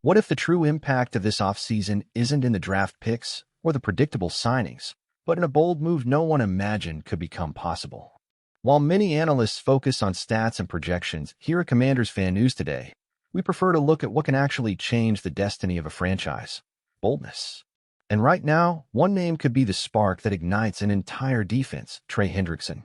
What if the true impact of this offseason isn't in the draft picks or the predictable signings, but in a bold move no one imagined could become possible? While many analysts focus on stats and projections, here at Commanders Fan News today, we prefer to look at what can actually change the destiny of a franchise: boldness. And right now, one name could be the spark that ignites an entire defense: Trey Hendrickson.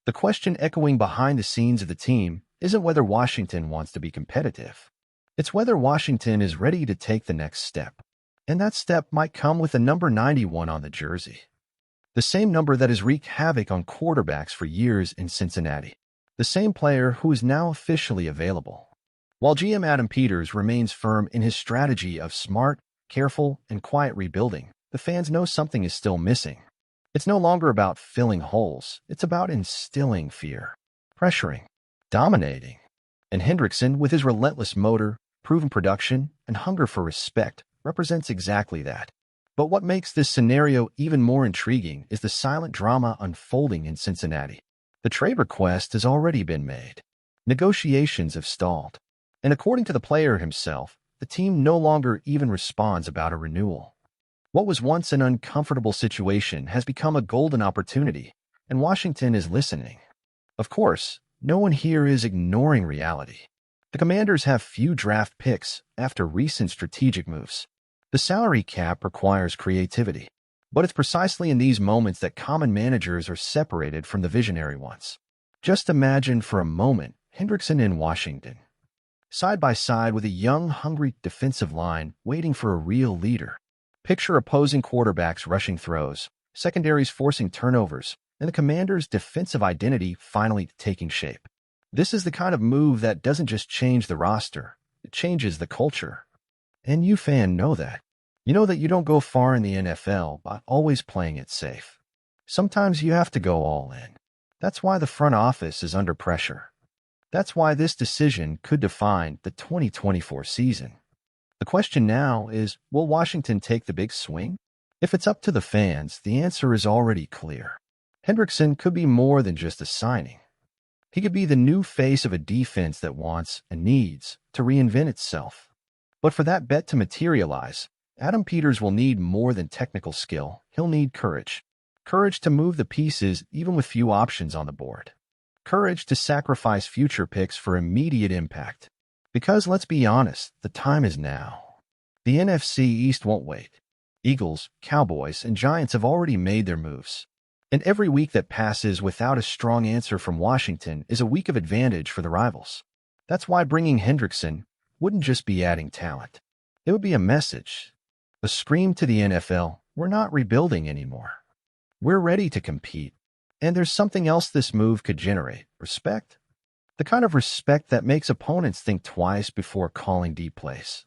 The question echoing behind the scenes of the team isn't whether Washington wants to be competitive. It's whether Washington is ready to take the next step. And that step might come with the number 91 on the jersey. The same number that has wreaked havoc on quarterbacks for years in Cincinnati. The same player who is now officially available. While GM Adam Peters remains firm in his strategy of smart, careful, and quiet rebuilding, the fans know something is still missing. It's no longer about filling holes. It's about instilling fear, pressuring, dominating. And Hendrickson, with his relentless motor, proven production, and hunger for respect, represents exactly that. But what makes this scenario even more intriguing is the silent drama unfolding in Cincinnati. The trade request has already been made. Negotiations have stalled. And according to the player himself, the team no longer even responds about a renewal. What was once an uncomfortable situation has become a golden opportunity, and Washington is listening. Of course, no one here is ignoring reality. The Commanders have few draft picks after recent strategic moves. The salary cap requires creativity, but it's precisely in these moments that common managers are separated from the visionary ones. Just imagine for a moment Hendrickson in Washington, side by side with a young, hungry defensive line waiting for a real leader. Picture opposing quarterbacks rushing throws, secondaries forcing turnovers, and the Commanders' defensive identity finally taking shape. This is the kind of move that doesn't just change the roster, it changes the culture. And you fans know that. You know that you don't go far in the NFL by always playing it safe. Sometimes you have to go all in. That's why the front office is under pressure. That's why this decision could define the 2024 season. The question now is, will Washington take the big swing? If it's up to the fans, the answer is already clear. Hendrickson could be more than just a signing. He could be the new face of a defense that wants and needs to reinvent itself. But for that bet to materialize, Adam Peters will need more than technical skill. He'll need courage. Courage to move the pieces even with few options on the board. Courage to sacrifice future picks for immediate impact. Because let's be honest, the time is now. The NFC East won't wait. Eagles, Cowboys, and Giants have already made their moves. And every week that passes without a strong answer from Washington is a week of advantage for the rivals. That's why bringing Hendrickson wouldn't just be adding talent. It would be a message. A scream to the NFL, we're not rebuilding anymore. We're ready to compete. And there's something else this move could generate: respect. The kind of respect that makes opponents think twice before calling deep plays.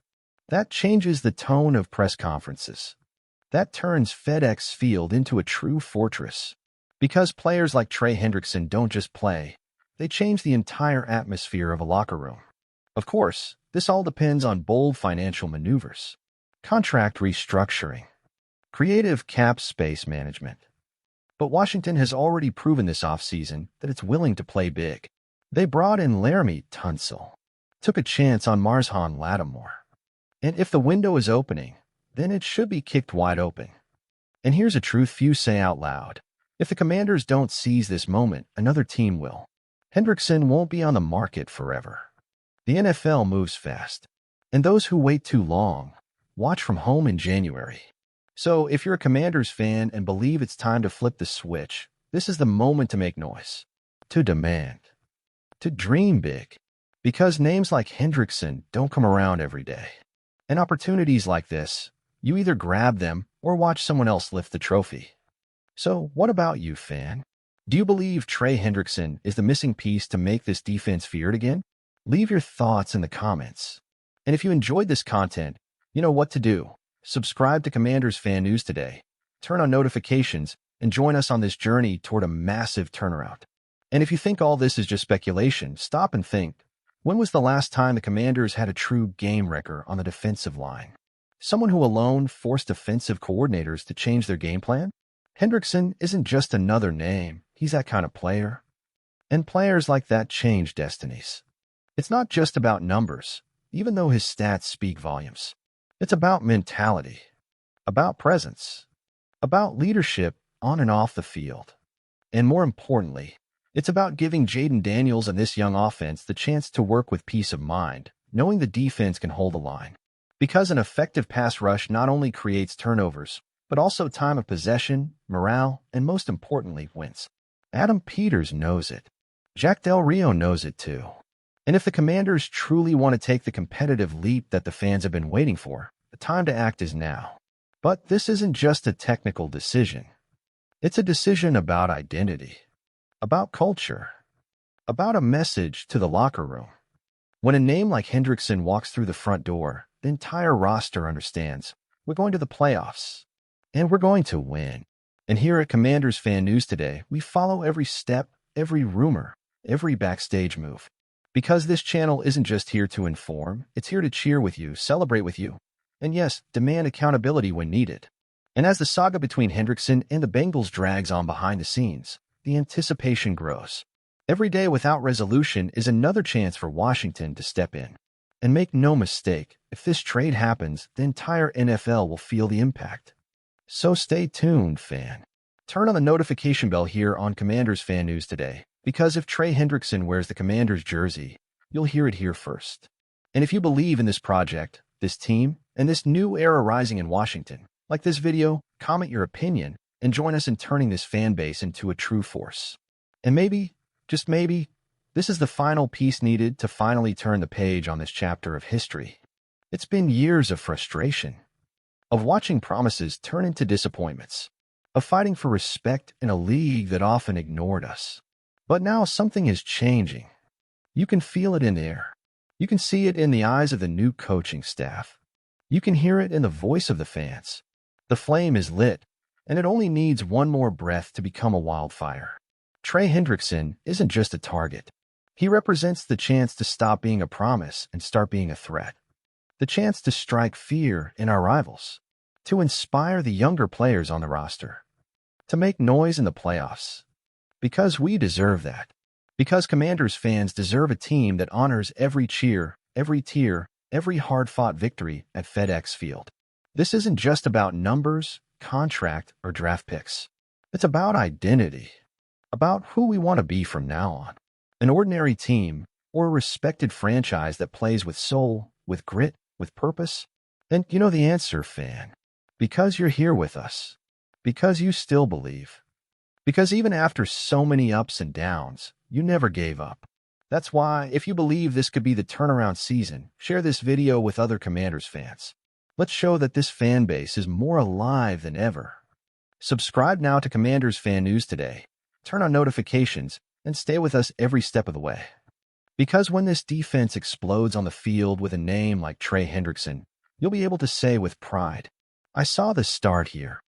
That changes the tone of press conferences. That turns FedEx Field into a true fortress. Because players like Trey Hendrickson don't just play, they change the entire atmosphere of a locker room. Of course, this all depends on bold financial maneuvers, contract restructuring, creative cap space management. But Washington has already proven this offseason that it's willing to play big. They brought in Laramie Tunsil, took a chance on Marshawn Lattimore. And if the window is opening, then it should be kicked wide open. And here's a truth few say out loud. If the Commanders don't seize this moment, another team will. Hendrickson won't be on the market forever. The NFL moves fast. And those who wait too long watch from home in January. So if you're a Commanders fan and believe it's time to flip the switch, this is the moment to make noise, to demand, to dream big. Because names like Hendrickson don't come around every day. And opportunities like this, you either grab them or watch someone else lift the trophy. So what about you, fan? Do you believe Trey Hendrickson is the missing piece to make this defense feared again? Leave your thoughts in the comments. And if you enjoyed this content, you know what to do. Subscribe to Commanders Fan News today, turn on notifications, and join us on this journey toward a massive turnaround. And if you think all this is just speculation, stop and think. When was the last time the Commanders had a true game wrecker on the defensive line? Someone who alone forced offensive coordinators to change their game plan? Hendrickson isn't just another name. He's that kind of player. And players like that change destinies. It's not just about numbers. even though his stats speak volumes. It's about mentality, about presence, about leadership on and off the field. And more importantly, it's about giving Jaden Daniels and this young offense the chance to work with peace of mind, knowing the defense can hold the line. Because an effective pass rush not only creates turnovers, but also time of possession, morale, and most importantly, wins. Adam Peters knows it. Jack Del Rio knows it too. And if the Commanders truly want to take the competitive leap that the fans have been waiting for, the time to act is now. But this isn't just a technical decision. It's a decision about identity, about culture, about a message to the locker room. When a name like Hendrickson walks through the front door, the entire roster understands we're going to the playoffs, and we're going to win. And here at Commanders Fan News today, we follow every step, every rumor, every backstage move. Because this channel isn't just here to inform, it's here to cheer with you, celebrate with you, and yes, demand accountability when needed. And as the saga between Hendrickson and the Bengals drags on behind the scenes, the anticipation grows. Every day without resolution is another chance for Washington to step in. And make no mistake, if this trade happens, the entire NFL will feel the impact. So stay tuned, fan. Turn on the notification bell here on Commanders Fan News today, because if Trey Hendrickson wears the Commanders jersey, you'll hear it here first. And if you believe in this project, this team, and this new era rising in Washington, like this video, comment your opinion, and join us in turning this fan base into a true force. And maybe, just maybe, this is the final piece needed to finally turn the page on this chapter of history. It's been years of frustration, of watching promises turn into disappointments, of fighting for respect in a league that often ignored us. But now something is changing. You can feel it in the air. You can see it in the eyes of the new coaching staff. You can hear it in the voice of the fans. The flame is lit, and it only needs one more breath to become a wildfire. Trey Hendrickson isn't just a target. He represents the chance to stop being a promise and start being a threat. The chance to strike fear in our rivals. To inspire the younger players on the roster. To make noise in the playoffs. Because we deserve that. Because Commanders fans deserve a team that honors every cheer, every tear, every hard-fought victory at FedEx Field. This isn't just about numbers, contract, or draft picks. It's about identity. About who we want to be from now on. An ordinary team, or a respected franchise that plays with soul, with grit, with purpose? And you know the answer, fan. Because you're here with us. Because you still believe. Because even after so many ups and downs, you never gave up. That's why, if you believe this could be the turnaround season, share this video with other Commanders fans. Let's show that this fan base is more alive than ever. Subscribe now to Commanders Fan News today. Turn on notifications and stay with us every step of the way. Because when this defense explodes on the field with a name like Trey Hendrickson, you'll be able to say with pride, I saw the start here.